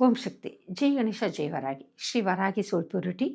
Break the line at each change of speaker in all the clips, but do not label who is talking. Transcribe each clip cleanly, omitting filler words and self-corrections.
ஓம் சக்தி. Jai Ganesha, Jai Varahi. Sri Varahi soul purity,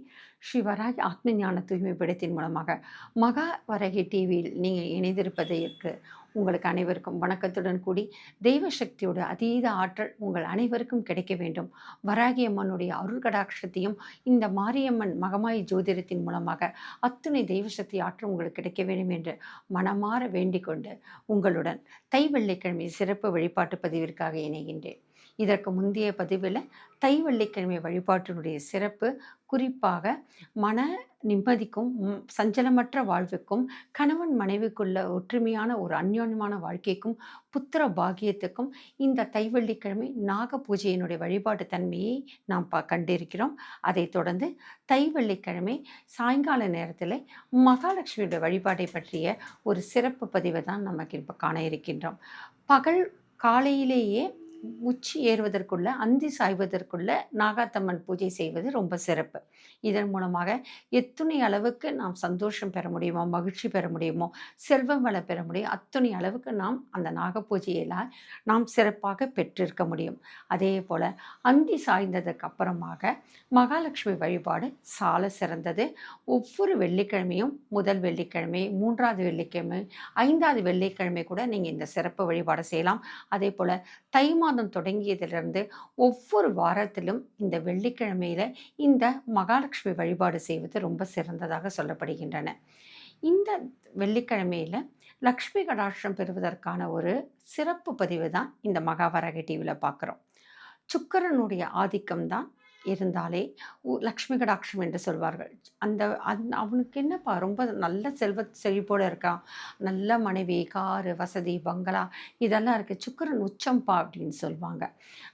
Sri Varahi ஆத்ம ஞான தூய்மை படத்தின் மூலமாக மகா வராகி டிவியில் நீங்கள் இணைந்திருப்பதற்கு உங்களுக்கு அனைவருக்கும் வணக்கத்துடன் கூடி தெய்வ சக்தியோட அதீத ஆற்றல் உங்கள் அனைவருக்கும் கிடைக்க வேண்டும். வராகி அம்மனுடைய அருள் கடாட்சத்தையும் இந்த மாரியம்மன் மகமாயி ஜோதிடத்தின் மூலமாக அத்துணை தெய்வ சக்தி ஆற்றல் உங்களுக்கு கிடைக்க வேண்டும் என்று மனமாற வேண்டிக் கொண்டு உங்களுடன் தை வெள்ளிக்கிழமை சிறப்பு வழிபாட்டு பதிவிற்காக இணைகின்றேன். இதற்கு முந்தைய பதிவில் தை வெள்ளிக்கிழமை வழிபாட்டினுடைய சிறப்பு குறிப்பாக மன நிம்மதிக்கும் சஞ்சலமற்ற வாழ்வுக்கும் கணவன் மனைவிக்குள்ள ஒற்றுமையான ஒரு அந்யோன்யமான வாழ்க்கைக்கும் புத்திர பாக்கியத்துக்கும் இந்த தை வெள்ளிக்கிழமை நாக பூஜையினுடைய வழிபாட்டு தன்மையை நாம் கண்டிருக்கிறோம். அதைத் தொடர்ந்து தை வெள்ளிக்கிழமை சாயங்கால நேரத்தில் மகாலட்சுமியுடைய வழிபாட்டை பற்றிய ஒரு சிறப்பு பதிவை தான் நமக்கு இப்போ காண இருக்கின்றோம். பகல் காலையிலேயே உச்சி ஏறுவதற்குள்ள அந்தி சாய்வதற்குள்ள நாகாத்தம்மன் பூஜை செய்வது ரொம்ப சிறப்பு. இதன் மூலமாக எத்துணை அளவுக்கு நாம் சந்தோஷம் பெற முடியுமோ, மகிழ்ச்சி பெற முடியுமோ, செல்வம் வளம் பெற முடியும், அத்துணை அளவுக்கு நாம் அந்த நாக பூஜையெல்லாம் நாம் சிறப்பாக பெற்றிருக்க முடியும். அதே போல் அந்தி சாய்ந்ததுக்கு அப்புறமாக மகாலட்சுமி வழிபாடு சால சிறந்தது. ஒவ்வொரு வெள்ளிக்கிழமையும் முதல் வெள்ளிக்கிழமை, மூன்றாவது வெள்ளிக்கிழமை, ஐந்தாவது வெள்ளிக்கிழமை கூட நீங்கள் இந்த சிறப்பு வழிபாடு செய்யலாம். அதே போல் தை மாதம் தொடங்கியதிலிருந்து ஒவ்வொரு வாரத்திலும் இந்த வெள்ளிக்கிழமையில் இந்த மகாலட்சுமி வழிபாடு செய்வது ரொம்ப சிறந்ததாக சொல்லப்படுகின்றன. இந்த வெள்ளிக்கிழமையில் லக்ஷ்மி கடாட்சம் பெறுவதற்கான ஒரு சிறப்பு பதிவு தான் இந்த மகாவராகி டிவியில் பார்க்குறோம். சுக்கிரனுடைய ஆதிக்கம் தான் இருந்தாலே லக்ஷ்மி கடாட்சம் என்று சொல்வார்கள். அவனுக்கு என்னப்பா ரொம்ப நல்ல செழிப்போடு இருக்கான், நல்ல மனைவி, காரு, வசதி, பங்களா இதெல்லாம் இருக்குது, சுக்கிரன் உச்சம்பா அப்படின்னு சொல்லுவாங்க.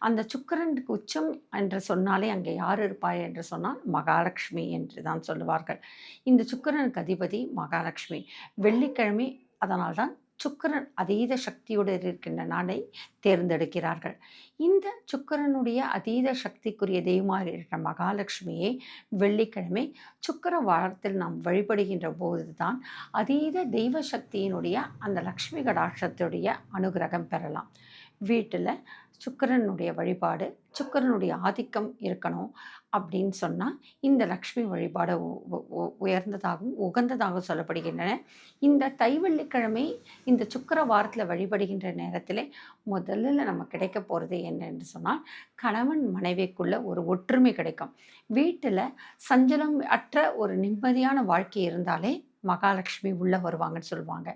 அந்த சுக்கிரனுக்கு உச்சம் என்று சொன்னாலே அங்கே யார் இருப்பார் என்று சொன்னால் மகாலட்சுமி என்று தான் சொல்லுவார்கள். இந்த சுக்கிரனுக்கு அதிபதி மகாலட்சுமி. வெள்ளிக்கிழமை அதனால்தான் சுக்கிரன் அதீத சக்தியோடு இருக்கின்ற நாளை தேர்ந்தெடுக்கிறார்கள். இந்த சுக்கிரனுடைய அதீத சக்திக்குரிய தெய்வமாக இருக்கிற மகாலட்சுமியை வெள்ளிக்கிழமை சுக்கிர வாரத்தில் நாம் வழிபடுகின்ற போதுதான் அதீத தெய்வ சக்தியினுடைய அந்த லக்ஷ்மி கடாட்சத்துடைய அனுகிரகம் பெறலாம். வீட்டில் சுக்கிரனுடைய வழிபாடு, சுக்கிரனுடைய ஆதிக்கம் இருக்கணும் அப்படின்னு சொன்னால் இந்த லக்ஷ்மி வழிபாடு உயர்ந்ததாகவும் உகந்ததாகவும் சொல்லப்படுகின்றன. இந்த தை வெள்ளிக்கிழமை இந்த சுக்கிர வாரத்தில் வழிபடுகின்ற நேரத்தில் முதல்ல நம்ம கிடைக்க போகிறது என்னென்று சொன்னால் கணவன் மனைவிக்குள்ள ஒரு ஒற்றுமை கிடைக்கும். வீட்டில் சஞ்சலம் அற்ற ஒரு நிம்மதியான வாழ்க்கை இருந்தாலே மகாலட்சுமி உள்ளே வருவாங்கன்னு சொல்லுவாங்க.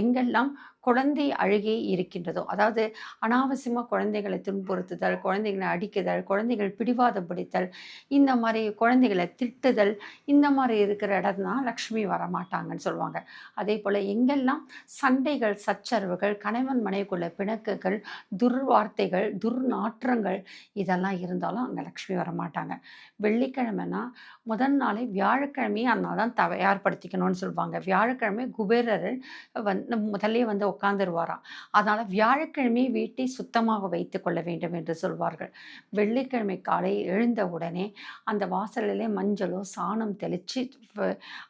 எங்கெல்லாம் குழந்தை அழுகை இருக்கின்றதோ, அதாவது அனாவசியமாக குழந்தைகளை துன்புறுத்துதல், குழந்தைகளை அடிக்குதல், குழந்தைகள் பிடிவாதம் பிடித்தல், இந்த மாதிரி குழந்தைகளை திட்டுதல், இந்த மாதிரி இருக்கிற இடம் தான் லக்ஷ்மி வரமாட்டாங்கன்னு சொல்லுவாங்க. அதே போல் எங்கெல்லாம் சண்டைகள், சச்சரவுகள், கணவன் மனைவிக்குள்ள பிணக்குகள், துர்வார்த்தைகள், துர்நாற்றங்கள் இதெல்லாம் இருந்தாலும் அங்கே லக்ஷ்மி வரமாட்டாங்க. வெள்ளிக்கிழமைனா முதல் நாளை வியாழக்கிழமையே அதனால தான் தயார்படுத்திக்கணும்னு சொல்லுவாங்க. வியாழக்கிழமை குபேரர் முதல்ல உட்காந்துருவாராம். அதனால் வியாழக்கிழமை வீட்டை சுத்தமாக வைத்து கொள்ள வேண்டும் என்று சொல்வார்கள். வெள்ளிக்கிழமை காலை எழுந்த உடனே அந்த வாசலிலே மஞ்சளோ சாணம் தெளித்து,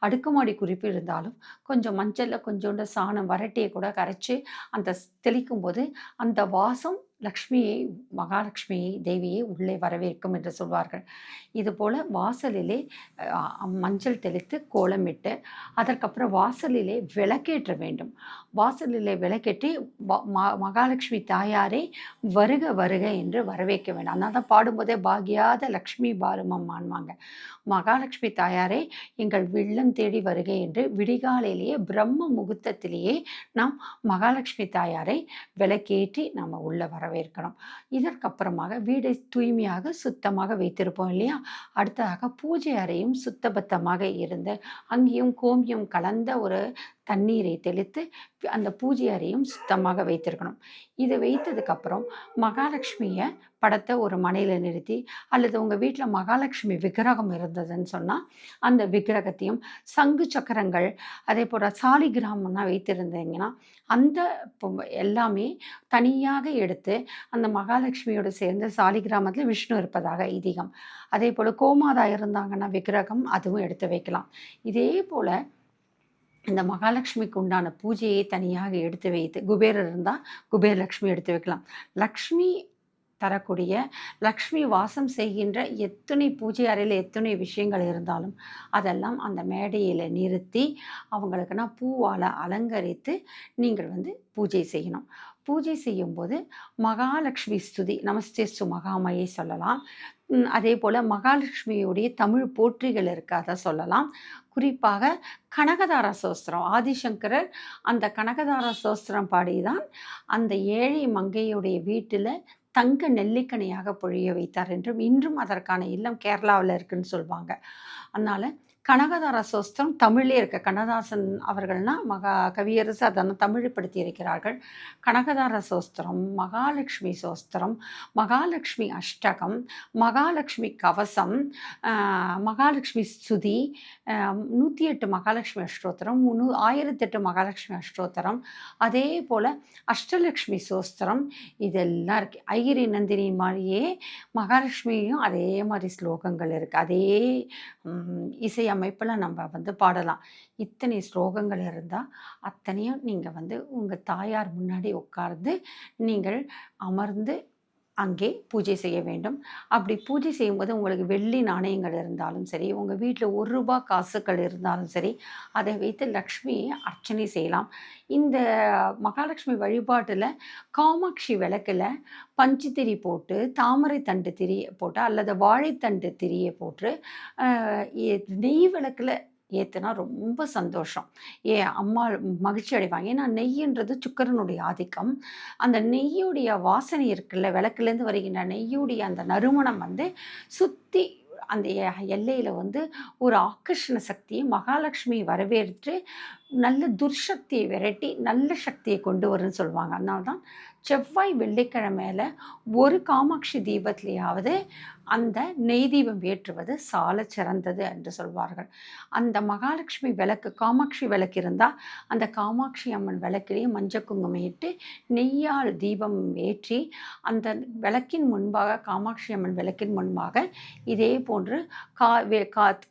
அடுக்குமாடி குறிப்பு இருந்தாலும் கொஞ்சம் மஞ்சளில் கொஞ்சோண்டு சாணம் வரட்டியை கூட கரைச்சி அந்த தெளிக்கும் போது அந்த வாசம் லக்ஷ்மியை, மகாலட்சுமியை, தேவியை உள்ளே வரவேற்கும் என்று சொல்வார்கள். இதுபோல் வாசலிலே மஞ்சள் தெளித்து கோலமிட்டு அதற்கப்புறம் வாசலிலே விளக்கேற்ற வேண்டும். வாசலிலே விளக்கேற்றி மகாலட்சுமி தாயாரை வருக வருக என்று வரவேற்க வேண்டும். அதனால தான் பாடும்போதே பாகியாத லக்ஷ்மி பாலுமம்மான்வாங்க. மகாலட்சுமி தாயாரை எங்கள் இல்லம் தேடி வருக என்று விடிகாலையிலேயே பிரம்ம முகூர்த்தத்திலேயே நாம் மகாலட்சுமி தாயாரை விளக்கேற்றி நம்ம உள்ள வரவேற்கணும். இதற்கப்புறமாக வீடை தூய்மையாக சுத்தமாக வைத்திருப்போம் இல்லையா. அடுத்ததாக பூஜை அறையும் சுத்தபத்தமாக இருந்து அங்கேயும் கோமியம் கலந்த ஒரு தண்ணீரை தெளித்து அந்த பூஜை அறையும் சுத்தமாக வைத்திருக்கணும். இதை வைத்ததுக்கப்புறம் மகாலட்சுமியை படத்தை ஒரு மனையில் நிறுத்தி, அல்லது உங்கள் வீட்டில் மகாலட்சுமி விக்கிரகம் இருந்ததுன்னு சொன்னால் அந்த விக்கிரகத்தையும், சங்கு சக்கரங்கள், அதே போல் சாலிகிராமம்னா வைத்திருந்தீங்கன்னா அந்த எல்லாமே தனியாக எடுத்து அந்த மகாலட்சுமியோடு சேர்ந்து சாலிகிராமத்தில் விஷ்ணு இருப்பதாக ஐதீகம். அதே போல் கோமாதா இருந்தாங்கன்னா விக்கிரகம் அதுவும் எடுத்து வைக்கலாம். இதே போல் இந்த மகாலட்சுமிக்கு உண்டான பூஜையை தனியாக எடுத்து வைத்து, குபேரர் இருந்தால் குபேர லக்ஷ்மி எடுத்து வைக்கலாம். லக்ஷ்மி தரக்கூடிய லக்ஷ்மி வாசம் செய்கின்ற எத்தனை பூஜை அறையில் எத்தனை விஷயங்கள் இருந்தாலும் அதெல்லாம் அந்த மேடையில் நிறுத்தி அவங்களுக்குன்னா பூவால் அலங்கரித்து நீங்கள் வந்து பூஜை செய்யணும். பூஜை செய்யும்போது மகாலட்சுமி ஸ்துதி நமஸ்தேஸ்து மகாமையை சொல்லலாம். அதே போல் மகாலட்சுமியுடைய தமிழ் போற்றிகள் இருக்குது, அதை சொல்லலாம். குறிப்பாக கனகதார சோஸ்திரம், ஆதிசங்கரர் அந்த கனகதார சோஸ்திரம் பாடிதான் அந்த ஏழை மங்கையுடைய வீட்டில் தங்க நெல்லிக்கனியாக பொழிய வைத்தார் என்றும் இன்றும் அதற்கான இல்லம் கேரளாவில் இருக்குன்னு சொல்லுவாங்க. அதனால் கனகதார சோஸ்திரம் தமிழே இருக்க கண்ணதாசன் அவர்கள்னா கவியரசு அதெல்லாம் தமிழ்படுத்தி இருக்கிறார்கள். கனகதார சோஸ்திரம், மகாலட்சுமி சோஸ்திரம், மகாலட்சுமி அஷ்டகம், மகாலட்சுமி கவசம், மகாலட்சுமி ஸ்துதி, 108 மகாலட்சுமி அஷ்டோத்திரம், 1008 மகாலட்சுமி அஷ்டோத்திரம், அதே போல் அஷ்டலக்ஷ்மி சோஸ்திரம், இதெல்லாம் இருக்குது. ஐகிரி நந்தினி மாதிரியே மகாலட்சுமியும் அதே மாதிரி ஸ்லோகங்கள் இருக்குது. அதே இசை அமைப்பில் நம்ம வந்து பாடலாம். இத்தனை ஸ்லோகங்கள் இருந்தால் அத்தனையும் நீங்கள் வந்து உங்கள் தாயார் முன்னாடி உட்கார்ந்து நீங்கள் அமர்ந்து அங்கே பூஜை செய்ய வேண்டும். அப்படி பூஜை செய்யும்போது உங்களுக்கு வெள்ளி நாணயங்கள் இருந்தாலும் சரி, உங்கள் வீட்டில் ₹1 காசுகள் இருந்தாலும் சரி, அதை வைத்து லக்ஷ்மியை அர்ச்சனை செய்யலாம். இந்த மகாலட்சுமி வழிபாட்டில் காமாட்சி விளக்கில் பஞ்சு திரி போட்டு, தாமரை தண்டு திரியை போட்டு அல்லது வாழைத்தண்டு திரியை போட்டு நெய் விளக்கில் ஏற்றுனா ரொம்ப சந்தோஷம். அம்மா மகிழ்ச்சி அடைவாங்க. ஏன்னா நெய்யின்றது சுக்கிரனுடைய ஆதிக்கம். அந்த நெய்யுடைய வாசனை இருக்குல்ல, விளக்குலேருந்து வருகின்ற நெய்யுடைய அந்த நறுமணம் வந்து சுற்றி அந்த எல்லையில் வந்து ஒரு ஆக்கர்ஷண சக்தியை மகாலட்சுமி வரவேற்று நல்ல துர்சக்தியை விரட்டி நல்ல சக்தியை கொண்டு வரும்னு சொல்லுவாங்க. அதனால தான் செவ்வாய் வெள்ளிக்கிழமையில் ஒரு காமாட்சி தீபத்திலேயாவது அந்த நெய் தீபம் ஏற்றுவது சால சிறந்தது என்று சொல்வார்கள். அந்த மகாலட்சுமி விளக்கு, காமாட்சி விளக்கு இருந்தால் அந்த காமாட்சி அம்மன் விளக்கிலேயே மஞ்சள் குங்குமம் இட்டு நெய்யால் தீபம் ஏற்றி அந்த விளக்கின் முன்பாக, காமாட்சி அம்மன் விளக்கின் முன்பாக இதே போன்று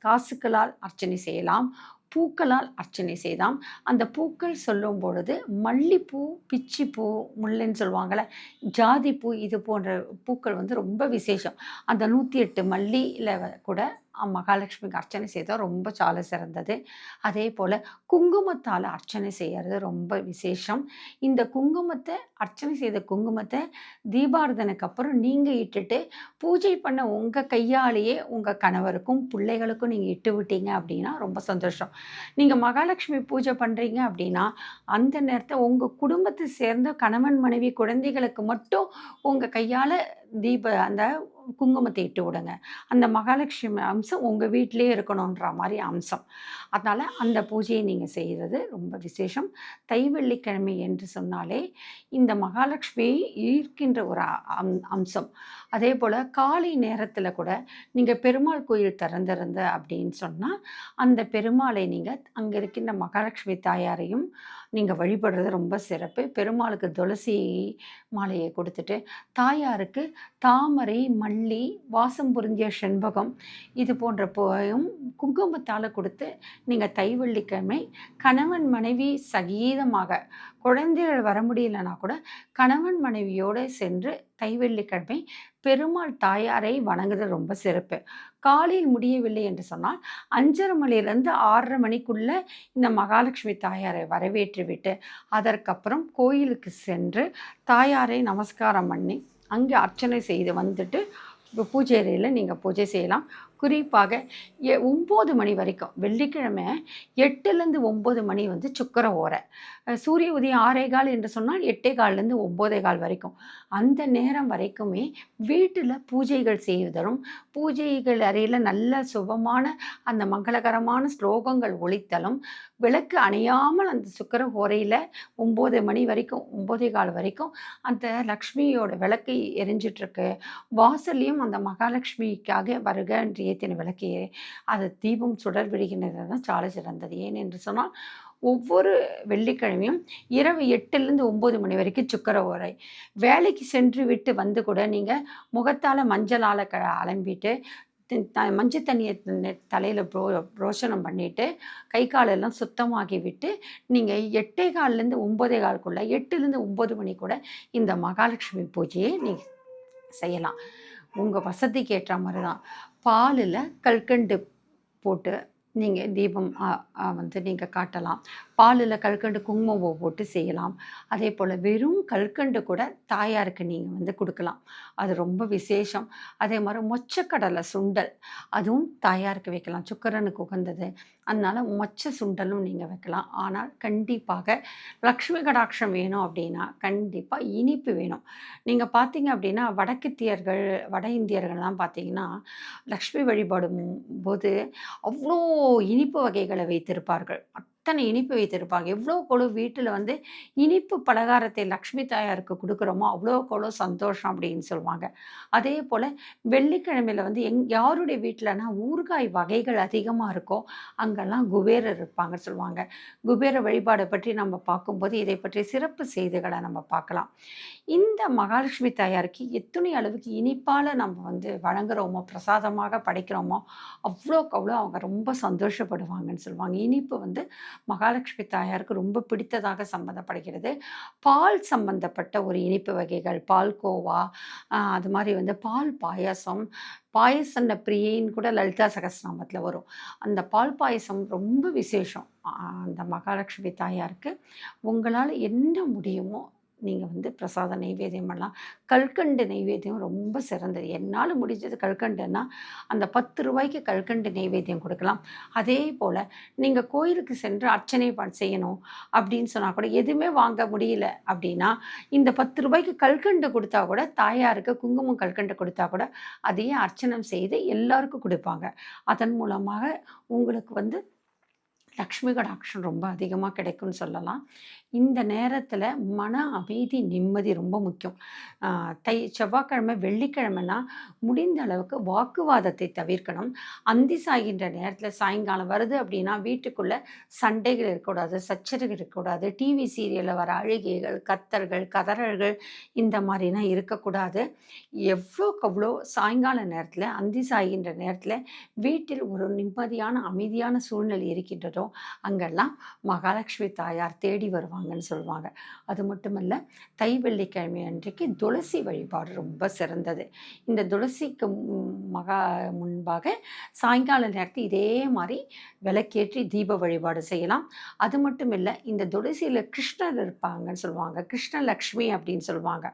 காசுக்களால் அர்ச்சனை செய்யலாம், பூக்களால் அர்ச்சனை செய்தாம். அந்த பூக்கள் சொல்லும் பொழுது மல்லிப்பூ, பிச்சிப்பூ, முல்லைன்னு சொல்லுவாங்கள்ல, ஜாதிப்பூ, இது போன்ற பூக்கள் வந்து ரொம்ப விசேஷம். அந்த 108 மல்லியில் கூட மகாலட்சுமிக்கு அர்ச்சனை செய்தால் ரொம்ப சால சிறந்தது. அதே போல் குங்குமத்தால் அர்ச்சனை செய்கிறது ரொம்ப விசேஷம். இந்த குங்குமத்தை, அர்ச்சனை செய்த குங்குமத்தை தீபாரதனைக்கு அப்புறம் நீங்கள் இட்டுட்டு பூஜை பண்ண உங்கள் கையாலேயே உங்கள் கணவருக்கும் பிள்ளைகளுக்கும் நீங்கள் இட்டு விட்டீங்க அப்படின்னா ரொம்ப சந்தோஷம். நீங்கள் மகாலட்சுமி பூஜை பண்ணுறீங்க அப்படின்னா அந்த நேரத்தை உங்கள் குடும்பத்தை சேர்ந்த கணவன், மனைவி, குழந்தைகளுக்கு மட்டும் உங்கள் கையால் அந்த குங்குமத்தை இட்டு விடுங்க. அந்த மகாலட்சுமி அம்சம் உங்கள் வீட்டிலே இருக்கணுன்ற மாதிரி அம்சம். அதனால் அந்த பூஜையை நீங்கள் செய்கிறது ரொம்ப விசேஷம். தை வெள்ளிக்கிழமை என்று சொன்னாலே இந்த மகாலட்சுமியை ஈர்க்கின்ற ஒரு அம்சம். அதே போல் காலை நேரத்தில் கூட நீங்கள் பெருமாள் கோயில் திறந்திருந்த அப்படின்னு சொன்னால் அந்த பெருமாளை நீங்கள் அங்கே இருக்கின்ற மகாலட்சுமி தாயாரையும் நீங்கள் வழிபடுறது ரொம்ப சிறப்பு. பெருமாளுக்கு துளசி மாலையை கொடுத்துட்டு தாயாருக்கு தாமரை, மல்லி, வாசம் பொருந்திய செண்பகம் இது போன்ற பூவையும் குங்குமத்தால் கொடுத்து நீங்கள் தை வெள்ளிக்கிழமை கணவன் மனைவி சகீதமாக, குழந்தைகள் வர முடியலன்னா கூட கணவன் மனைவியோடு சென்று தை வெள்ளிக்கிழமை பெருமாள் தாயாரை வணங்குறது ரொம்ப சிறப்பு. காலையில் முடியவில்லை என்று சொன்னால் 5:30 மணிலேருந்து 6:30 மணிக்குள்ளே இந்த மகாலட்சுமி தாயாரை வரவேற்று விட்டு அதற்கப்புறம் கோயிலுக்கு சென்று தாயாரை நமஸ்காரம் பண்ணி அங்கே அர்ச்சனை செய்து வந்துட்டு பூஜை அறையில் நீங்கள் பூஜை செய்யலாம். குறிப்பாக 9 மணி வரைக்கும் வெள்ளிக்கிழமை 8லேருந்து 9 மணி வந்து சுக்கிர ஓரை. சூரிய உதயம் 6:15 என்று சொன்னால் 8:15லேருந்து 9:15 வரைக்கும் அந்த நேரம் வரைக்குமே வீட்டில் பூஜைகள் செய்வதும், பூஜைகள் அறையில் நல்ல சுபமான அந்த மங்களகரமான ஸ்லோகங்கள் ஒலித்தலும், விளக்கு அணையாமல் அந்த சுக்கிர ஓரையில் 9 மணி வரைக்கும் 9:15 வரைக்கும் அந்த லக்ஷ்மியோட விளக்கு எரிஞ்சிட்ருக்கு. வாசல்லையும் அந்த மகாலட்சுமிக்காக வருக என்று ஏற்றின விளக்கையே அது தீபம் சுடர் விடுகின்றது தான் சால சிறந்தது. ஏன் என்று சொன்னால் ஒவ்வொரு வெள்ளிக்கிழமையும் இரவு 8லேருந்து 9 மணி வரைக்கும் சுக்கிர ஓரை. வேலைக்கு சென்று விட்டு வந்து கூட நீங்கள் முகத்தால் மஞ்சளால் அலம்பிட்டு மஞ்சள் தண்ணியை தலையில் புரோஷனம் பண்ணிவிட்டு கை காலெல்லாம் சுத்தமாகி விட்டு நீங்கள் 8:15லேருந்து 9:15க்குள்ளே 8லேருந்து 9 மணி கூட இந்த மகாலட்சுமி பூஜையை நீங்கள் செய்யலாம். உங்கள் வசதிக்கு ஏற்ற மாதிரி தான். பாலில் கல்கண்டு போட்டு நீங்கள் தீபம் வந்து நீங்கள் காட்டலாம். பாலில் கல்கண்டு குங்குமப்பூ போட்டு செய்யலாம். அதே போல் வெறும் கல்கண்டு கூட தாயாருக்கு நீங்கள் வந்து கொடுக்கலாம். அது ரொம்ப விசேஷம். அதே மாதிரி மொச்சக்கடலை சுண்டல் அதுவும் தாயாருக்கு வைக்கலாம். சுக்கிரனுக்கு உகந்தது. அதனால் மொச்சை சுண்டலும் நீங்கள் வைக்கலாம். ஆனால் கண்டிப்பாக லக்ஷ்மி கடாட்சம் வேணும் அப்படின்னா கண்டிப்பாக இனிப்பு வேணும். நீங்கள் பார்த்தீங்க அப்படின்னா வடக்கித்தியர்கள் வட இந்தியர்கள்லாம் பார்த்தீங்கன்னா லக்ஷ்மி வழிபாடும் போது அவ்வளோ இனிப்பு வகைகளை வைத்திருப்பார்கள். அத்தனை இனிப்பு வைத்திருப்பாங்க. எவ்வளோக்கு வீட்டில் வந்து இனிப்பு பலகாரத்தை லக்ஷ்மி தாயாருக்கு கொடுக்குறோமோ அவ்வளோக்கு சந்தோஷம் அப்படின்னு சொல்லுவாங்க. அதே போல் வெள்ளிக்கிழமையில் வந்து யாருடைய வீட்டிலனா ஊறுகாய் வகைகள் அதிகமாக இருக்கோ அங்கெல்லாம் குபேரர் இருப்பாங்கன்னு சொல்லுவாங்க. குபேர வழிபாடை பற்றி நம்ம பார்க்கும்போது இதை பற்றி சிறப்பு செய்திகளை நம்ம பார்க்கலாம். இந்த மகாலட்சுமி தாயாருக்கு எத்தனை அளவுக்கு இனிப்பால் நம்ம வந்து வழங்குறோமோ பிரசாதமாக படைக்கிறோமோ அவ்வளோக்கு அவ்வளோ அவங்க ரொம்ப சந்தோஷப்படுவாங்கன்னு சொல்லுவாங்க. இனிப்பு வந்து மகாலட்சுமி தாயாருக்கு ரொம்ப பிடித்ததாக சம்பந்தப்படுகிறது. பால் சம்பந்தப்பட்ட ஒரு இனிப்பு வகைகள் பால்கோவா, அது மாதிரி வந்து பால் பாயாசம், பாயசன்ன பிரியைன்னு கூட லலிதா சகஸ்ரநாமத்தில் வரும். அந்த பால் பாயசம் ரொம்ப விசேஷம். அந்த மகாலட்சுமி தாயாருக்கு உங்களால் என்ன முடியுமோ நீங்கள் வந்து பிரசாத நைவேத்தியம் பண்ணலாம். கல்கண்டு நைவேத்தியம் ரொம்ப சிறந்தது. என்னால் முடிஞ்சது கல்கண்டுன்னா அந்த 10 ரூபாய்க்கு கல்கண்டு நைவேத்தியம் கொடுக்கலாம். அதே போல் நீங்கள் கோயிலுக்கு சென்று அர்ச்சனை செய்யணும் அப்படின்னு சொன்னால் கூட எதுவுமே வாங்க முடியல அப்படின்னா இந்த 10 ரூபாய்க்கு கல்கண்டு கொடுத்தா கூட தாயாருக்கு குங்குமம் கல்கண்டு கொடுத்தா கூட அதையே அர்ச்சனை செய்து எல்லாருக்கும் கொடுப்பாங்க. அதன் மூலமாக உங்களுக்கு வந்து லக்ஷ்மி கடாட்சம் ரொம்ப அதிகமாக கிடைக்கும்னு சொல்லலாம். இந்த நேரத்தில் மன அமைதி நிம்மதி ரொம்ப முக்கியம். செவ்வாய்க்கிழமை வெள்ளிக்கிழமைனா முடிந்த அளவுக்கு வாக்குவாதத்தை தவிர்க்கணும். அந்தி சாய்கின்ற நேரத்தில் சாயங்காலம் வருது அப்படின்னா வீட்டுக்குள்ளே சண்டைகள் இருக்கக்கூடாது, சச்சரவுகள் இருக்கக்கூடாது, டிவி சீரியலில் வர அழுகைகள் கத்தல்கள் கதறல்கள் இந்த மாதிரிலாம் இருக்கக்கூடாது. எவ்வளோக்கு அவ்வளோ சாயங்கால நேரத்தில் அந்தி சாய்கின்ற நேரத்தில் வீட்டில் ஒரு நிம்மதியான அமைதியான சூழ்நிலை இருக்கின்றதோ அங்கெல்லாம் மகாலட்சுமி தாயார் தேடி வருவாங்கன்னு சொல்லுவாங்க. அது மட்டுமல்ல தை வெள்ளிக்கிழமை அன்றைக்கு துளசி வழிபாடு ரொம்ப சிறந்தது. இந்த துளசிக்கு முன்பாக சாயங்கால நேரத்தில் இதே மாதிரி விளக்கேற்றி தீப வழிபாடு செய்யலாம். அது மட்டும் இல்லை இந்த துளசியில் கிருஷ்ணர் இருப்பாங்கன்னு சொல்லுவாங்க. கிருஷ்ணலக்ஷ்மி அப்படின்னு சொல்லுவாங்க.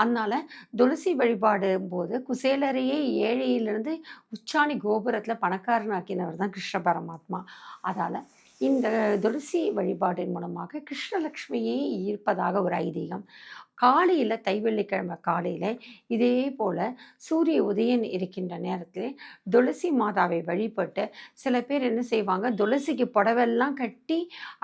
அதனால் துளசி வழிபாடு போது குசேலரையே ஏழையிலிருந்து உச்சாணி கோபுரத்தில் பணக்காரனாக்கினவர் தான் கிருஷ்ண பரமாத்மா. அதால் இந்த துளசி வழிபாடின் மூலமாக கிருஷ்ணலக்ஷ்மியே ஈர்ப்பதாக ஒரு ஐதீகம். காலையில் தை வெள்ளிக்கிழமை காலையில் இதே போல் சூரிய உதயம் இருக்கின்ற நேரத்தில் துளசி மாதாவை வழிபட்டு சில பேர் என்ன செய்வாங்க துளசிக்கு புடவெல்லாம் கட்டி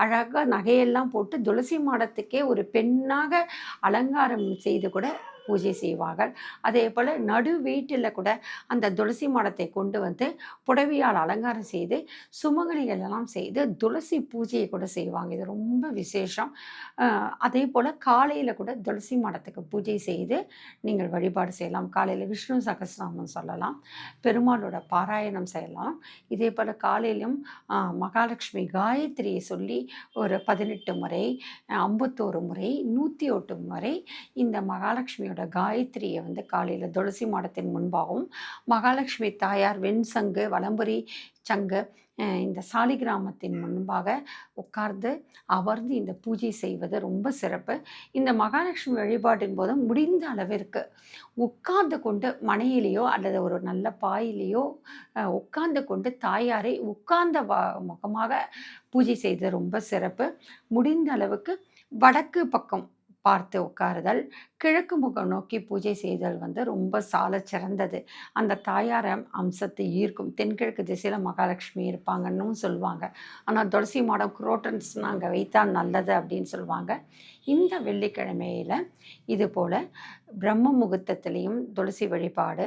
அழகாக நகையெல்லாம் போட்டு துளசி மாடத்துக்கே ஒரு பெண்ணாக அலங்காரம் செய்து கூட பூஜை செய்வார்கள். அதே போல் நடு வீட்டில் கூட அந்த துளசி மாடத்தை கொண்டு வந்து புடவையால் அலங்காரம் செய்து சுமங்கலிகள் எல்லாம் செய்து துளசி பூஜையை கூட செய்வாங்க. இது ரொம்ப விசேஷம். அதே போல் காலையில் கூட துளசி மாடத்துக்கு பூஜை செய்து நீங்கள் வழிபாடு செய்யலாம். காலையில் விஷ்ணு சகஸ்ரநாமம் சொல்லலாம், பெருமாளோட பாராயணம் செய்யலாம். இதே போல் காலையிலும் மகாலட்சுமி காயத்ரியை சொல்லி ஒரு 18 முறை 51 முறை 108 முறை இந்த மகாலட்சுமியோட காயத்ரியை வந்து காலையில் துளசி மாடத்தின் முன்பாகவும் மகாலட்சுமி தாயார் வெண்சங்கு வலம்புரி சங்கு இந்த சாலிகிராமத்தின் முன்பாக உட்கார்ந்து அமர்ந்து இந்த பூஜை செய்வது ரொம்ப சிறப்பு. இந்த மகாலட்சுமி வழிபாட்டின் போது முடிந்த அளவிற்கு உட்கார்ந்து கொண்டு மனையிலேயோ அல்லது ஒரு நல்ல பாயிலேயோ உட்கார்ந்து கொண்டு தாயாரை உட்கார்ந்த முகமாக பூஜை செய்வது ரொம்ப சிறப்பு. முடிந்த அளவுக்கு வடக்கு பக்கம் பார்த்து உட்காருதல், கிழக்கு முகம் நோக்கி பூஜை செய்தல் வந்து ரொம்ப சால சிறந்தது. அந்த தாயார் அம்சத்தை ஈர்க்கும். தென்கிழக்கு திசையில் மகாலட்சுமி இருப்பாங்கன்னு சொல்லுவாங்க. ஆனால் துளசி மாடம் குரோட்டன்ஸ்னால் அங்கே வைத்தால் நல்லது அப்படின்னு சொல்லுவாங்க. இந்த வெள்ளிக்கிழமையில் இது போல் பிரம்ம முகூர்த்தத்திலையும் துளசி வழிபாடு,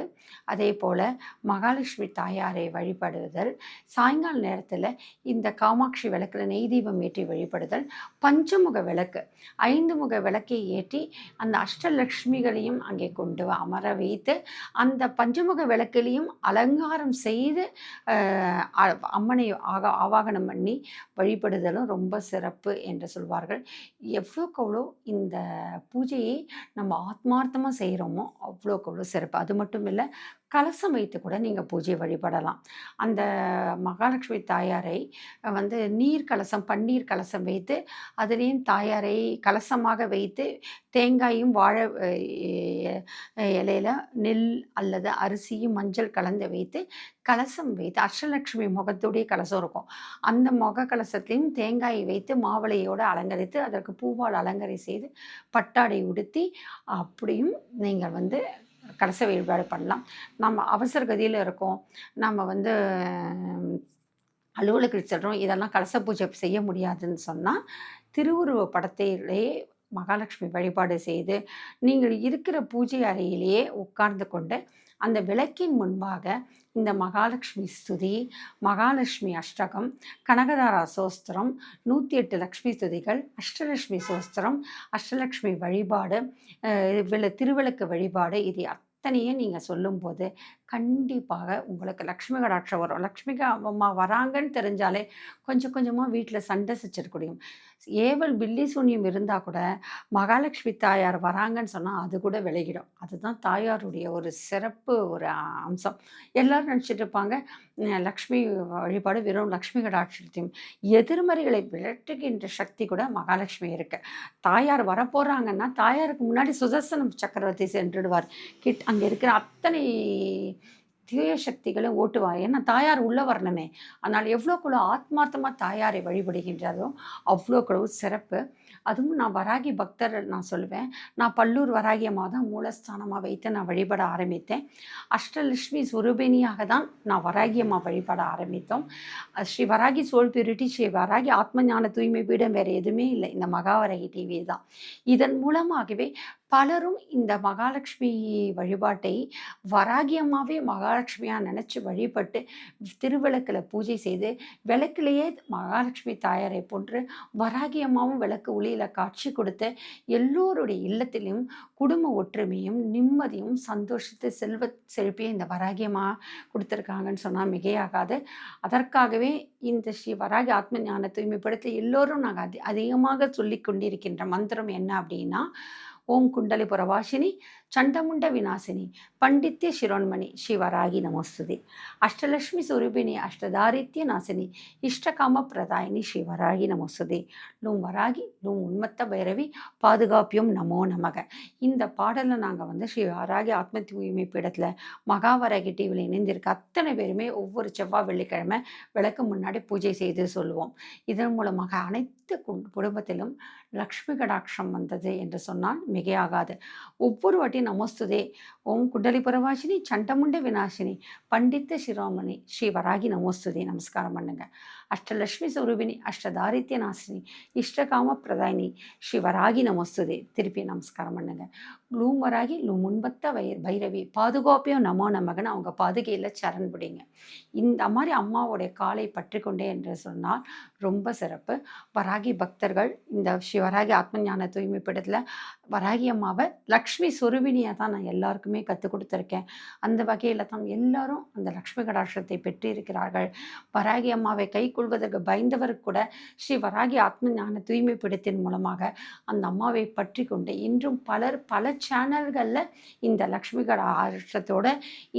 அதே போல் மகாலட்சுமி தாயாரை வழிபடுதல், சாயங்கால நேரத்தில் இந்த காமாட்சி விளக்கில் நெய் தீபம் ஏற்றி வழிபடுதல், பஞ்சமுக விளக்கு 5 முக விளக்கை ஏற்றி அந்த அஷ்டலக்ஷ்மிகளையும் அங்கே கொண்டு அமர வைத்து அந்த பஞ்சமுக விளக்கிலையும் அலங்காரம் செய்து அம்மனை ஆவாகனம் பண்ணி வழிபடுதலும் ரொம்ப சிறப்பு என்று சொல்வார்கள். எவ்வளோக்கு அவ்வளோ இந்த பூஜையை நம்ம ஆத்மார்த்தமாக செய்கிறோமோ அவ்வளோக்கு அவ்வளோ சிறப்பு. அது மட்டும் இல்லை, கலசம் வைத்து கூட நீங்கள் பூஜை வழிபடலாம். அந்த மகாலட்சுமி தாயாரை நீர் கலசம், பன்னீர் கலசம் வைத்து அதுலேயும் தாயாரை கலசமாக வைத்து தேங்காயும் வாழை இலையில நெல் அல்லது அரிசியும் மஞ்சள் கலந்து வைத்து கலசம் வைத்து அஷ்டலட்சுமி முகத்துடைய கலசம் இருக்கும். அந்த முக கலசத்தையும் தேங்காயை வைத்து மாவிளையோடு அலங்கரித்து அதற்கு பூவால் அலங்கரி செய்து பட்டாடை உடுத்தி அப்படியும் நீங்கள் கலச வழிபாடு பண்ணலாம். நம்ம அவசர கதியில் இருக்கோம், நம்ம அலுவலகத்துக்கு செல்கிறோம், இதெல்லாம் கலச பூஜை செய்ய முடியாதுன்னு சொன்னால் திருவுருவ படத்திலேயே மகாலட்சுமி வழிபாடு செய்து நீங்கள் இருக்கிற பூஜை அறையிலேயே உட்கார்ந்து கொண்டு அந்த விளக்கின் முன்பாக இந்த மகாலட்சுமி ஸ்துதி, மகாலட்சுமி அஷ்டகம், கனகதாரா சோஸ்திரம், 108 லக்ஷ்மி ஸ்துதிகள், அஷ்டலட்சுமி சோஸ்திரம், அஷ்டலட்சுமி வழிபாடு, திருவிளக்கு வழிபாடு, இது அத்தனையும் நீங்கள் சொல்லும்போது கண்டிப்பாக உங்களுக்கு லக்ஷ்மி கடாட்சம் வரும். லக்ஷ்மி அம்மா வராங்கன்னு தெரிஞ்சாலே கொஞ்சம் கொஞ்சமாக வீட்டில் சண்டை சச்சரக்கூடியும். ஏவல் பில்லி சூன்யம் இருந்தால் கூட மகாலட்சுமி தாயார் வராங்கன்னு சொன்னால் அது கூட விலகிடும். அதுதான் தாயாருடைய ஒரு சிறப்பு, ஒரு அம்சம். எல்லோரும் நினச்சிட்டு இருப்பாங்க லக்ஷ்மி வழிபாடு வெறும் லக்ஷ்மி கடாட்சத்தையும். எதிர்மறைகளை விரட்டுகின்ற சக்தி கூட மகாலட்சுமி இருக்கு. தாயார் வரப்போகிறாங்கன்னா தாயாருக்கு முன்னாடி சுதர்சனம் சக்கரவர்த்தி சென்றுடுவார். அங்கே இருக்கிற அத்தனை தீய சக்திகளும் ஓட்டுவார். ஏன்னா தாயார் உள்ள வரணுமே. அதனால் எவ்வளோக்குள்ள ஆத்மார்த்தமாக தாயாரை வழிபடுகின்றதோ அவ்வளோக்குள்ள சிறப்பு. அதுவும் நான் வராகி பக்தர் நான் சொல்லுவேன். நான் பல்லூர் வராகி அம்மா தான் மூலஸ்தானமாக வைத்து நான் வழிபட ஆரம்பித்தேன். அஷ்டலட்சுமி சுரூபிணியாக தான் நான் வராகி அம்மா வழிபட ஆரம்பித்தோம். ஸ்ரீ வராகி சோல் பியூரிட்டி, ஸ்ரீ வராகி ஆத்ம ஞான தூய்மை பீடம் வேறு எதுவுமே இல்லை, இந்த மகாவராகி டிவி தான். இதன் மூலமாகவே பலரும் இந்த மகாலட்சுமி வழிபாட்டை வராகி அம்மாவே மகாலட்சுமியாக நினச்சி வழிபட்டு திருவிளக்கில் பூஜை செய்து விளக்கிலேயே மகாலட்சுமி தாயாரை போன்று வராகி அம்மாவும் விளக்கு ஒளியில் காட்சி கொடுத்து எல்லோருடைய இல்லத்திலும் குடும்ப ஒற்றுமையும் நிம்மதியும் சந்தோஷத்தை செல்வ செழிப்பையும் இந்த வராகி அம்மா கொடுத்துருக்காங்கன்னு சொன்னால் மிகையாகாது. அதற்காகவே இந்த ஸ்ரீ வராகி ஆத்ம ஞான தூய்மைப்படுத்த எல்லோரும் நாங்கள் அதிகமாக சொல்லி கொண்டிருக்கின்ற மந்திரம் என்ன அப்படின்னா, ஓம் குண்டலி புரவாசினி சண்டமுண்ட விநாசினி பண்டித்ய சிரோன்மணி ஸ்ரீவராகி நமோஸ்துதே. அஷ்டலட்சுமி சுரூபிணி அஷ்டதாரித்ய நாசினி இஷ்டகாம பிரதாயினி ஸ்ரீவராகி நமோஸ்துதே. லூம் வராகி லூம் உன்மத்த பைரவி பாதுகாப்பியம் நமோ நமக. இந்த பாடலை நாங்கள் ஸ்ரீ வராகி ஆத்ம தூய்மை பீடத்தில் மகாவராகி டிவியில் இணைந்திருக்க அத்தனை பேருமே ஒவ்வொரு செவ்வாய் வெள்ளிக்கிழமை விளக்கு முன்னாடி பூஜை செய்து சொல்லுவோம். இதன் மூலமாக அனைத்து குடும்பத்திலும் லக்ஷ்மி கடாட்சம் வந்தது என்று சொன்னால் மிகையாகாது. ஒவ்வொரு வாட்டி நமஸ்துதே ஓம் குண்டலி புரவாசினி சண்டமுண்ட விநாசினி பண்டித்த சிரோமணி ஸ்ரீ வராகி நமோஸ்துதே நமஸ்காரம் பண்ணுங்க. அஷ்டலட்சுமி சுரூபிணி அஷ்டதாரித்ய நாசினி இஷ்டகாம பிரதாயினி ஸ்ரீ வராகி நமோஸ்துதே திருப்பி நமஸ்காரம் பண்ணுங்க. லூம் வராகி லூம் முன்பத்த பைரவி பாதுகாப்பியம் நமோ நமகன்னு அவங்க பாதுகையில் சரண் பிடிங்க. இந்த மாதிரி அம்மாவோடைய காலை பற்றி கொண்டே என்று சொன்னால் ரொம்ப சிறப்பு. வராகி பக்தர்கள் இந்த ஸ்ரீ வராகி ஆத்ம ஞான தூய்மை பீடத்தில் வராகி அம்மாவை லக்ஷ்மி சுரூபிணியாக தான் நான் எல்லாருக்குமே கற்றுக் கொடுத்துருக்கேன். அந்த வகையில் தான் எல்லாரும் அந்த லக்ஷ்மி கடாட்சத்தை பெற்று இருக்கிறார்கள். வராகி அம்மாவை கை கொள்வதற்கு பயந்தவருக்கு கூட ஸ்ரீ வராகி ஆத்ம ஞான தூய்மை பீடத்தின் மூலமாக அந்த அம்மாவை பற்றி கொண்டு இன்றும் பல சேனல்களில் இந்த லக்ஷ்மி கடாட்சத்தோட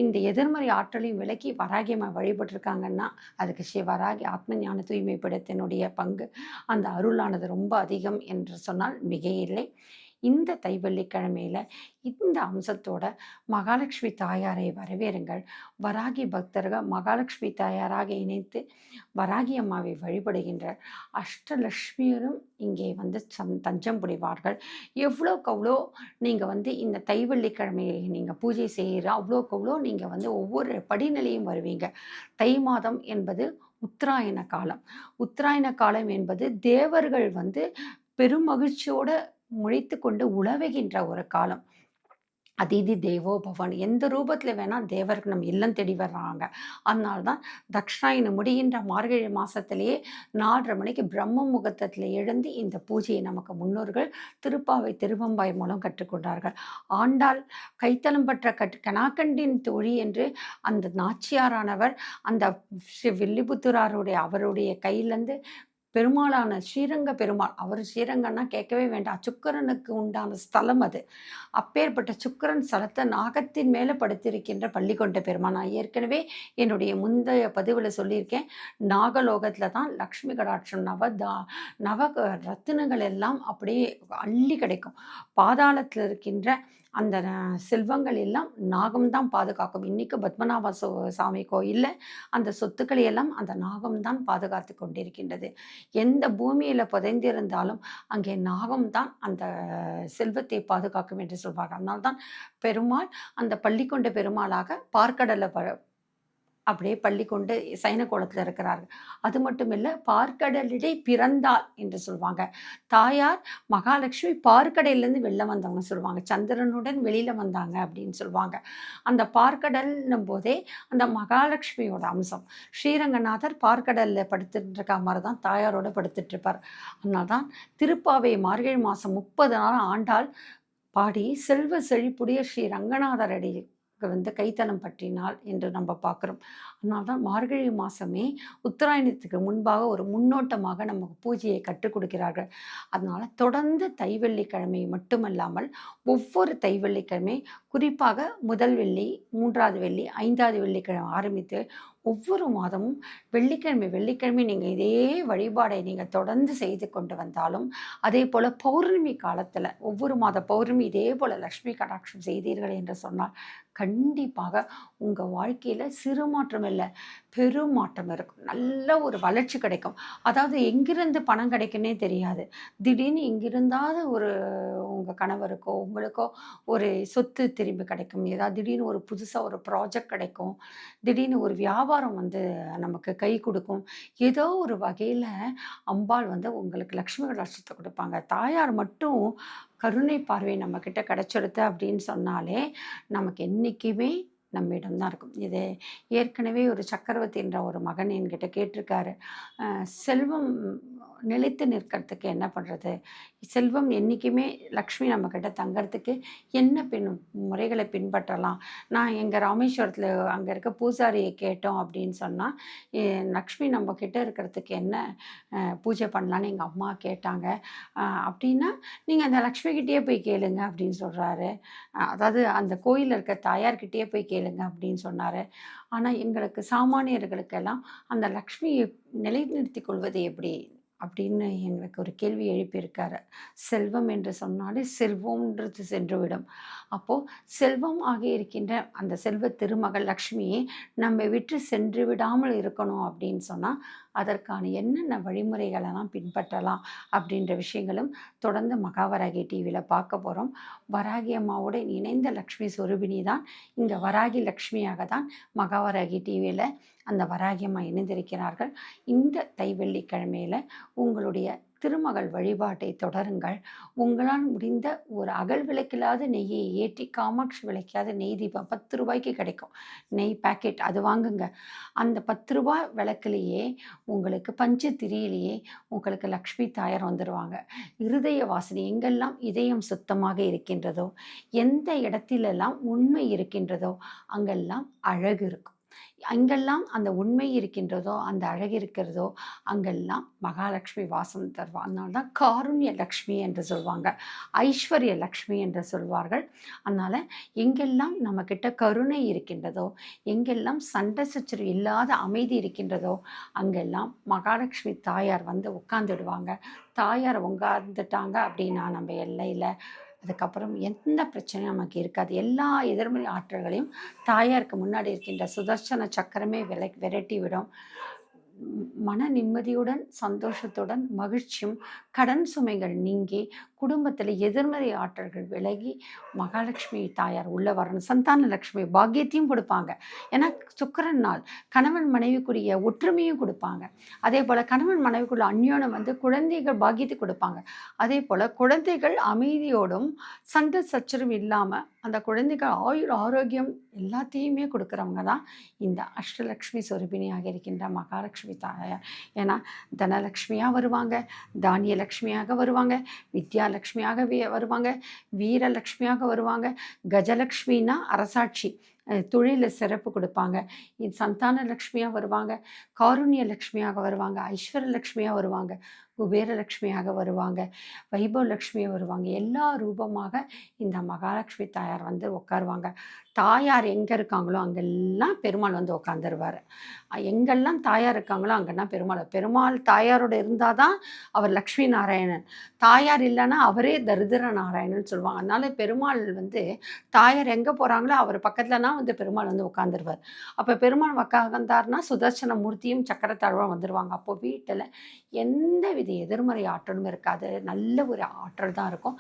இந்த எதிர்மறை ஆற்றலையும் விலக்கி வராகி அம்மா வழிபட்டிருக்காங்கன்னா அதுக்கு ஸ்ரீ வராகி ஆத்ம ஞான தூய்மை பீடத்தினுடைய பங்கு, அந்த அருளானது ரொம்ப அதிகம் என்று சொன்னால் மிகையில்லை. இந்த தைவெள்ளிக்கிழமையில் இந்த அம்சத்தோட மகாலட்சுமி தாயாரை வரவேறுங்கள். வராகி பக்தர்கள் மகாலட்சுமி தாயாராக இணைத்து வராகி அம்மாவை வழிபடுகின்ற அஷ்டலட்சுமியரும் இங்கே தஞ்சம் புரிவார்கள். எவ்வளோக்கு அவ்வளோ நீங்கள் இந்த தைவெள்ளிக்கிழமையை நீங்கள் பூஜை செய்கிற அவ்வளோக்கு அவ்வளோ நீங்கள் ஒவ்வொரு படிநிலையும் வருவீங்க. தை மாதம் என்பது உத்தராயண காலம். உத்தராயண காலம் என்பது தேவர்கள் பெரும் மகிழ்ச்சியோடு முழித்து கொண்டு உழவுகின்ற ஒரு காலம். அதிதி தேவோ பவன். எந்த ரூபத்தில வேணா தேவர்கள் நம்ம இல்லம் தேடி வர்றாங்க. அதனால தான் தக்ஷாயணம் முடிகின்ற மார்கழி மாசத்திலேயே 4:30 மணிக்கு பிரம்ம முகூர்த்தத்தில எழுந்து இந்த பூஜையை நமக்கு முன்னோர்கள் திருப்பாவை திருவெம்பாவை மூலம் கற்றுக்கொண்டார்கள். ஆண்டாள் கைத்தலம் பற்ற கனாக்கண்டின் தோழி என்று அந்த நாச்சியாரானவர் அந்த வில்லிபுத்தூராருடைய அவருடைய கையிலேருந்து பெருமாளான ஸ்ரீரங்க பெருமாள், அவர் ஸ்ரீரங்கம்னா கேட்கவே வேண்டாம். சுக்கிரனுக்கு உண்டான ஸ்தலம் அது. அப்பேற்பட்ட சுக்கிரன் ஸ்தலத்த நாகத்தின் மேல படுத்திருக்கின்ற பள்ளி கொண்ட பெருமான். நான் ஏற்கனவே என்னுடைய முந்தைய பதிவுல சொல்லியிருக்கேன். நாகலோகத்தில தான் லக்ஷ்மி கடாட்சம் நவ ரத்தினங்கள் எல்லாம் அப்படியே அள்ளி கிடைக்கும். பாதாளத்தில இருக்கின்ற அந்த செல்வங்கள் எல்லாம் நாகம் தான் பாதுகாக்கும். இன்னைக்கு பத்மநாப சாமி கோயில்ல அந்த சொத்துக்களை எல்லாம் அந்த நாகம் தான் பாதுகாத்து கொண்டிருக்கின்றது. எந்த பூமியில புதைந்திருந்தாலும் அங்கே நாகம் தான் அந்த செல்வத்தை பாதுகாக்கும் என்று சொல்வார்கள். அதனால்தான் பெருமாள் அந்த பள்ளி கொண்ட பெருமாளாக பார்க்கடலை அப்படியே பள்ளி கொண்டு சயன கோலத்தில் இருக்கிறார்கள். அது மட்டும் இல்லை, பார்க்கடலிடை பிறந்தாள் என்று சொல்லுவாங்க. தாயார் மகாலட்சுமி பார்க்கடையிலேருந்து வெளில வந்தவங்க சொல்லுவாங்க. சந்திரனுடன் வெளியில் வந்தாங்க அப்படின்னு சொல்லுவாங்க. அந்த பார்க்கடல்னும் போதே அந்த மகாலட்சுமியோட அம்சம். ஸ்ரீரங்கநாதர் பார்க்கடலில் படுத்துட்டு இருக்க மாதிரி தான் தாயாரோட படுத்துட்டு இருப்பார். அதனால தான் திருப்பாவை மார்கழி மாதம் 30 நாள் ஆண்டாள் பாடி செல்வ செழிப்புடைய ஸ்ரீ ரங்கநாதர் அடி கைத்தலம் பற்றினாள் என்று நம்ம பார்க்குறோம். அதனால தான் மார்கழி மாதமே உத்தராயணத்துக்கு முன்பாக ஒரு முன்னோட்டமாக நமக்கு பூஜையை கற்றுக் கொடுக்கிறார்கள். அதனால் தொடர்ந்து தைவெள்ளிக்கிழமை மட்டுமல்லாமல் ஒவ்வொரு தைவெள்ளிக்கிழமை, குறிப்பாக முதல் வெள்ளி, 3வது வெள்ளி, 5வது வெள்ளிக்கிழமை ஆரம்பித்து ஒவ்வொரு மாதமும் வெள்ளிக்கிழமை நீங்கள் இதே வழிபாடை நீங்கள் தொடர்ந்து செய்து கொண்டு வந்தாலும், அதே போல் பௌர்ணமி காலத்தில் ஒவ்வொரு மாத பௌர்ணமி இதே போல் லக்ஷ்மி கடாட்சம் செய்தீர்கள் என்று சொன்னால் கண்டிப்பாக உங்கள் வாழ்க்கையில் சிறு மாற்றம் இல்லை, பெரும் மாற்றம் இருக்கும். நல்ல ஒரு வளர்ச்சி கிடைக்கும். அதாவது எங்கிருந்து பணம் கிடைக்குன்னே தெரியாது. திடீர்னு எங்கிருந்தாவது ஒரு உங்கள் கணவருக்கோ உங்களுக்கோ ஒரு சொத்து திரும்பி கிடைக்கும். ஏதாவது திடீர்னு ஒரு புதுசாக ஒரு ப்ராஜெக்ட் கிடைக்கும். திடீர்னு ஒரு வியாபாரம் நமக்கு கை கொடுக்கும். ஏதோ ஒரு வகையில் அம்பாள் உங்களுக்கு லக்ஷ்மி கடாட்சத்தை கொடுப்பாங்க. தாயார் மட்டும் கருணை பார்வை நம்மக்கிட்ட கிடைச்சிடுது அப்படின்னு சொன்னாலே நமக்கு என்றைக்குமே நம்மிடம் தான் இருக்கும். இது ஏற்கனவே ஒரு சக்கரவர்த்தி என்ற ஒரு மகன் என்கிட்ட கேட்டிருக்காரு. செல்வம் நிலைத்து நிற்கிறதுக்கு என்ன பண்ணுறது? செல்வம் என்றைக்குமே லக்ஷ்மி நம்மக்கிட்ட தங்கிறதுக்கு என்ன முறைகளை பின்பற்றலாம்? நான் எங்கள் ராமேஸ்வரத்தில் அங்கே இருக்க பூசாரியை கேட்டோம் அப்படின்னு சொன்னால், லக்ஷ்மி நம்மக்கிட்ட இருக்கிறதுக்கு என்ன பூஜை பண்ணலான்னு எங்கள் அம்மா கேட்டாங்க. அப்படின்னா நீங்கள் அந்த லக்ஷ்மிக்கிட்டேயே போய் கேளுங்க அப்படின்னு சொல்கிறாரு. அதாவது அந்த கோயிலில் இருக்க தாயார்கிட்டேயே போய் கேளுங்க அப்படின்னு சொன்னார். ஆனால் எங்களுக்கு சாமானியர்களுக்கெல்லாம் அந்த லக்ஷ்மியை நிலைநிறுத்திக் கொள்வது எப்படி அப்படின்னு எங்களுக்கு ஒரு கேள்வி எழுப்பியிருக்காரு. செல்வம் என்று சொன்னாலே செல்வம்ன்றது சென்றுவிடும். அப்போது செல்வம் ஆகி இருக்கின்ற அந்த செல்வ திருமகள் லக்ஷ்மியை நம்ம விட்டு சென்று விடாமல் இருக்கணும் அப்படின்னு சொன்னால் அதற்கான என்னென்ன வழிமுறைகளெல்லாம் பின்பற்றலாம் அப்படின்ற விஷயங்களும் தொடர்ந்து மகாவராகி டிவியில் பார்க்க போகிறோம். வராகி அம்மாவோட இணைந்த லக்ஷ்மி சொரூபிணி தான் இங்கே வராகி லக்ஷ்மியாக தான் மகாவராகி டிவியில் அந்த வராகி அம்மா இணைந்திருக்கிறார்கள். இந்த தைவெள்ளிக்கிழமையில் உங்களுடைய திருமகள் வழிபாட்டை தொடருங்கள். உங்களால் முடிந்த ஒரு அகல் விளக்கில்லாத நெய்யை ஏற்றி காமாட்சி விளக்காத நெய் தீபம் 10 ரூபாய்க்கு கிடைக்கும். நெய் பேக்கெட் அது வாங்குங்க. அந்த 10 ரூபாய் விளக்குலேயே உங்களுக்கு பஞ்சு திரியிலேயே உங்களுக்கு லக்ஷ்மி தாயார் வந்துடுவாங்க. இருதய வாசனை எங்கெல்லாம் இதயம் சுத்தமாக இருக்கின்றதோ, எந்த இடத்திலெல்லாம் உண்மை இருக்கின்றதோ அங்கெல்லாம் அழகு இருக்கும். அங்கெல்லாம் அந்த உண்மை இருக்கின்றதோ, அந்த அழகு இருக்கிறதோ அங்கெல்லாம் மகாலட்சுமி வாசம் தருவாள். அதனால தான் காருண்ய லக்ஷ்மி என்று சொல்லுவாங்க, ஐஸ்வர்ய லக்ஷ்மி என்று சொல்வார்கள். அதனால் எங்கெல்லாம் நம்மக்கிட்ட கருணை இருக்கின்றதோ, எங்கெல்லாம் சண்டை சச்சரவு இல்லாத அமைதி இருக்கின்றதோ அங்கெல்லாம் மகாலட்சுமி தாயார் உட்காந்துடுவாங்க. தாயார் உட்கார்ந்துட்டாங்க அப்படின்னா நம்ம எல்லையில் அதுக்கப்புறம் எந்த பிரச்சனையும் நமக்கு இருக்காது. எல்லா எதிர்மறை ஆற்றல்களையும் தாயாருக்கு முன்னாடி இருக்கின்ற சுதர்சன சக்கரமே விரட்டி விடும். மன நிம்மதியுடன், சந்தோஷத்துடன், மகிழ்ச்சியும், கடன் சுமைகள் நீங்கி குடும்பத்தில் எதிர்மறை ஆற்றல்கள் விலகி மகாலட்சுமி தாயார் உள்ள வரணும். சந்தான லட்சுமி பாக்கியத்தையும் கொடுப்பாங்க. ஏன்னா சுக்கிரன் நாள் கணவன் மனைவிக்குரிய ஒற்றுமையும் கொடுப்பாங்க. அதே போல் கணவன் மனைவிக்குள்ள அந்யோன்யம் வந்து குழந்தைகள் பாக்கியத்தை கொடுப்பாங்க. அதே போல் குழந்தைகள் அமைதியோடும் சண்டை சச்சரவு இல்லாமல் அந்த குழந்தைகள் ஆயுள் ஆரோக்கியம் எல்லாத்தையுமே கொடுக்குறவங்க தான் இந்த அஷ்டலக்ஷ்மி சொரூபிணியாக இருக்கின்ற மகாலட்சுமி தாயார். ஏன்னா தனலக்ஷ்மியாக வருவாங்க, தானிய லக்ஷ்மியாக வருவாங்க, வித்யாலக்ஷ்மியாக வருவாங்க, வீரலக்ஷ்மியாக வருவாங்க, கஜலக்ஷ்மின்னா அரசாட்சி தொழிலில் சிறப்பு கொடுப்பாங்க, சந்தான லக்ஷ்மியாக வருவாங்க, காருண்ய லக்ஷ்மியாக வருவாங்க, ஐஸ்வர்யலக்ஷ்மியாக வருவாங்க, குபேரலக்ஷ்மியாக வருவாங்க, வைபவலக்ஷ்மியாக வருவாங்க. எல்லா ரூபமாக இந்த மகாலட்சுமி தாயார் வந்து உட்காருவாங்க. தாயார் எங்கே இருக்காங்களோ அங்கெல்லாம் பெருமாள் வந்து உட்காந்துருவார். எங்கெல்லாம் தாயார் இருக்காங்களோ அங்கெல்லாம் பெருமாள் தாயாரோடு இருந்தால் தான் அவர் லக்ஷ்மி நாராயணன். தாயார் இல்லைன்னா அவரே தரித்திர நாராயணன் சொல்லுவாங்க. அதனால பெருமாள் வந்து தாயார் எங்கே போகிறாங்களோ அவர் பக்கத்துலனா வந்து பெருமாள் வந்து உட்காந்துருவார். அப்போ பெருமாள் உட்காந்தார்னா சுதர்சன மூர்த்தியும் சக்கரத்தாழ்வாக வந்துடுவாங்க. அப்போ வீட்டில் எந்த வித எதிர்மறை ஆற்றலும் இருக்காது. நல்ல ஒரு ஆற்றல் தான் இருக்கும்.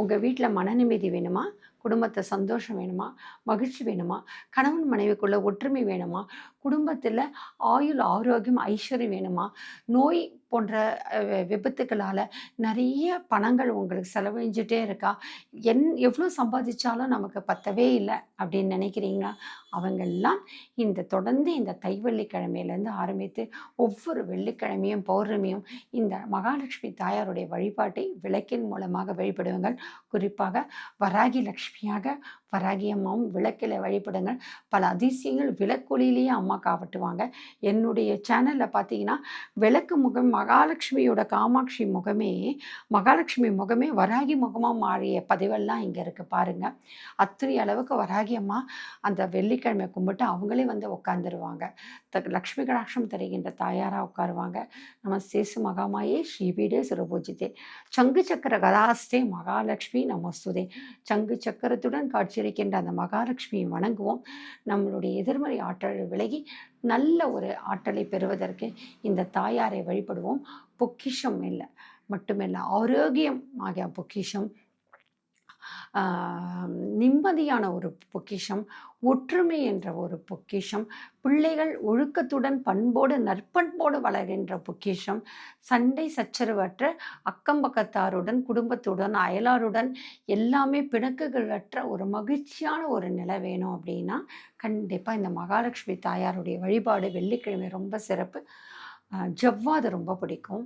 உங்கள் வீட்டில் மன நிம்மதி வேணுமா, குடும்பத்தை சந்தோஷம் வேணுமா, மகிழ்ச்சி வேணுமா, கணவன் மனைவிக்குள்ள ஒற்றுமை வேணுமா, குடும்பத்தில் ஆயுள் ஆரோக்கியம் ஐஸ்வர்யம் வேணுமா, நோய் போன்ற விபத்துக்களால் நிறைய பணங்கள் உங்களுக்கு செலவழிஞ்சிட்டே இருக்கா, எவ்வளோ சம்பாதிச்சாலும் நமக்கு பத்தவே இல்லை அப்படின்னு நினைக்கிறீங்களா, அவங்கெல்லாம் தொடர்ந்து இந்த தைவெள்ளிக்கிழமையிலேருந்து ஆரம்பித்து ஒவ்வொரு வெள்ளிக்கிழமையும் பௌர்ணமியும் இந்த மகாலட்சுமி தாயாருடைய வழிபாட்டை விளக்கின் மூலமாக வழிபடுவாங்கள். குறிப்பாக வராகி லக்ஷ்மியாக வராகி அம்மாவும் விளக்கில் வழிபடுங்கள். பல அதிசயங்கள் விளக்கொலியிலேயே அம்மா காவட்டுவாங்க. என்னுடைய சேனலில் பார்த்தீங்கன்னா விளக்கு முகம் மகாலட்சுமியோட காமாட்சி முகமே மகாலட்சுமி முகமே வராகி முகமாக மாறிய பதிவெல்லாம் இங்கே இருக்குது பாருங்கள். அத்தனை அளவுக்கு வராகி அம்மா அந்த வெள்ளிக்கிழமை கும்பிட்டு அவங்களே வந்து உட்காந்துருவாங்க. லக்ஷ்மி கடாட்சம் தருகின்ற தாயாராக உட்காருவாங்க. நம்ம சேசு மகாமாயே ஸ்ரீபீடே சிறபூஜித்தே சங்கு சக்கர கதாஸ்தே மகாலட்சுமி நமஸ்துதே. சங்கு சக்கரத்துடன் காட்சியளிக்கின்ற அந்த மகாலட்சுமியை வணங்குவோம். நம்மளுடைய எதிர்மறை ஆற்றல் விலகி நல்ல ஒரு ஆற்றலை பெறுவதற்கு இந்த தாயாரை வழிபடுவோம். பொக்கிஷம் இல்லை மட்டுமில்லை, ஆரோக்கியம் ஆகிய பொக்கிஷம், நிம்மதியான ஒரு பொக்கிஷம், ஒற்றுமை என்ற ஒரு பொக்கிஷம், பிள்ளைகள் ஒழுக்கத்துடன் பண்போடு நற்பண்போடு வளர்கின்ற பொக்கிஷம், சண்டை சச்சரவற்ற அக்கம்பக்கத்தாருடன் குடும்பத்துடன் அயலாருடன் எல்லாமே பிணக்குகளற்ற ஒரு மகிழ்ச்சியான ஒரு நிலை வேணும் அப்படின்னா கண்டிப்பாக இந்த மகாலட்சுமி தாயாருடைய வழிபாடு வெள்ளிக்கிழமை ரொம்ப சிறப்பு. ஜவ்வாது ரொம்ப பிடிக்கும்.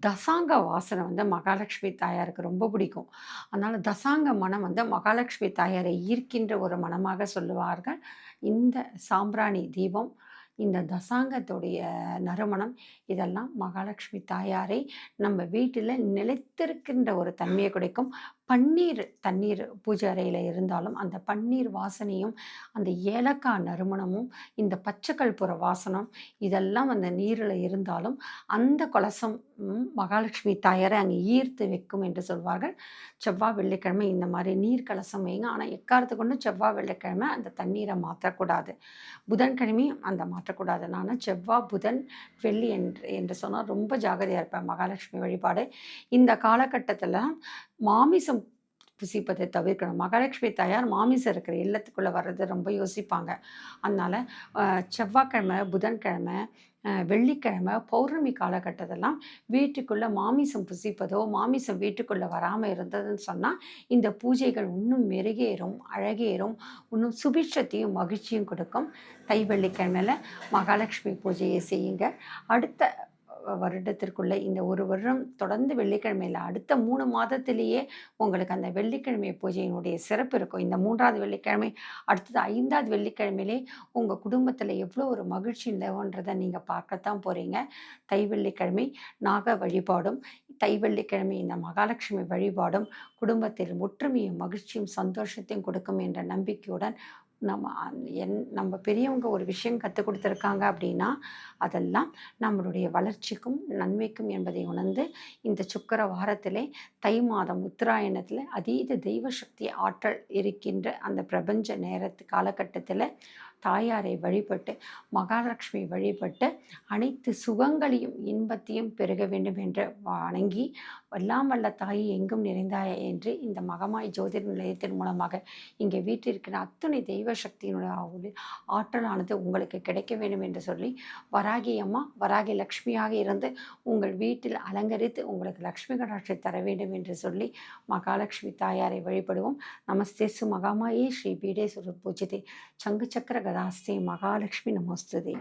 தசாங்க வாசனை வந்து மகாலட்சுமி தாயாருக்கு ரொம்ப பிடிக்கும். அதனால் தசாங்க மனம் வந்து மகாலட்சுமி தாயாரை ஈர்க்கின்ற ஒரு மனமாக சொல்லுவார்கள். இந்த சாம்பிராணி தீபம், இந்த தசாங்கத்துடைய நறுமணம், இதெல்லாம் மகாலட்சுமி தாயாரை நம்ம வீட்டில் நிலைத்திருக்கின்ற ஒரு தன்மையை கிடைக்கும். தண்ணீர் பூஜை அறையில் இருந்தாலும் அந்த பன்னீர் வாசனையும் அந்த ஏலக்காய் நறுமணமும் இந்த பச்சைக்கற்பூர வாசனம் இதெல்லாம் அந்த நீரில் இருந்தாலும் அந்த கலசம் மகாலட்சுமி தாயாரை அங்கே ஈர்த்து வைக்கும் என்று சொல்வார்கள். செவ்வாய் வெள்ளிக்கிழமை இந்த மாதிரி நீர் கலசம் வைங்க. ஆனால் எக்காரத்து கொண்டும் செவ்வாய் வெள்ளிக்கிழமை அந்த தண்ணீரை மாற்றக்கூடாது. புதன்கிழமையும் அந்த மாற்றக்கூடாது. நான் செவ்வாய் புதன் வெள்ளி என்று சொன்னால் ரொம்ப ஜாகிரதையாக இருப்பேன். மகாலட்சுமி வழிபாடு இந்த காலகட்டத்தில் மாமிசம் புசிப்பதை தவிர்க்கணும். மகாலட்சுமி தாயார் மாமிசம் இருக்கிற இல்லத்துக்குள்ளே வர்றது ரொம்ப யோசிப்பாங்க. அதனால் செவ்வாய்க்கிழமை, புதன்கிழமை, வெள்ளிக்கிழமை, பௌர்ணமி காலகட்டத்தெல்லாம் வீட்டுக்குள்ளே மாமிசம் புசிப்பதோ மாமிசம் வீட்டுக்குள்ளே வராமல் இருந்ததுன்னு சொன்னால் இந்த பூஜைகள் இன்னும் மெருகேறும், அழகேறும், இன்னும் சுபிட்சத்தையும் மகிழ்ச்சியும் கொடுக்கும். தை வெள்ளிக்கிழமையில் மகாலட்சுமி பூஜையை செய்யுங்க. அடுத்த வருடத்திற்குள்ளே இந்த ஒரு வருடம் தொடர்ந்து வெள்ளிக்கிழமையில் அடுத்த 3 மாதத்திலேயே உங்களுக்கு அந்த வெள்ளிக்கிழமை பூஜையினுடைய சிறப்பு இருக்கும். இந்த 3வது வெள்ளிக்கிழமை அடுத்தது 5வது வெள்ளிக்கிழமையிலே உங்கள் குடும்பத்தில் எவ்வளோ ஒரு மகிழ்ச்சி நிலவுன்றதை நீங்கள் பார்க்கத்தான் போகிறீங்க. தை வெள்ளிக்கிழமை நாக வழிபாடும், தை வெள்ளிக்கிழமை இந்த மகாலட்சுமி வழிபாடும் குடும்பத்தில் ஒற்றுமையும் மகிழ்ச்சியும் சந்தோஷத்தையும் கொடுக்கும் என்ற நம்பிக்கையுடன் நம்ம பெரியவங்க ஒரு விஷயம் கற்றுக் கொடுத்துருக்காங்க அப்படின்னா அதெல்லாம் நம்மளுடைய வளர்ச்சிக்கும் நன்மைக்கும் என்பதை உணர்ந்து இந்த சுக்கிர வாரத்திலே தை மாதம் உத்தராயணத்தில் அதீத தெய்வ சக்தி ஆற்றல் இருக்கின்ற அந்த பிரபஞ்ச காலகட்டத்தில் தாயாரை வழிபட்டு மகாலட்சுமி வழிபட்டு அனைத்து சுகங்களையும் இன்பத்தையும் பெருக வேண்டும் என்று வணங்கி எல்லாம் வல்ல தாய் எங்கும் நிறைந்தாய என்று இந்த மகமாய் ஜோதிட நிலையத்தின் மூலமாக இங்கே வீட்டிற்கிற அத்துணை தெய்வ சக்தியினுடைய ஆற்றலானது உங்களுக்கு கிடைக்க வேண்டும் என்று சொல்லி வராகி அம்மா வராகி லக்ஷ்மியாக இருந்து உங்கள் வீட்டில் அலங்கரித்து உங்களுக்கு லக்ஷ்மி கடாட்சி தர வேண்டும் என்று சொல்லி மகாலட்சுமி தாயாரை வழிபடுவோம். நமஸ்தே சு மகாமாயே ஸ்ரீ பீடே சுர பூஜிதே சங்கு சக்கர கதாஸ்தே மகாலட்சுமி நமஸ்துதே.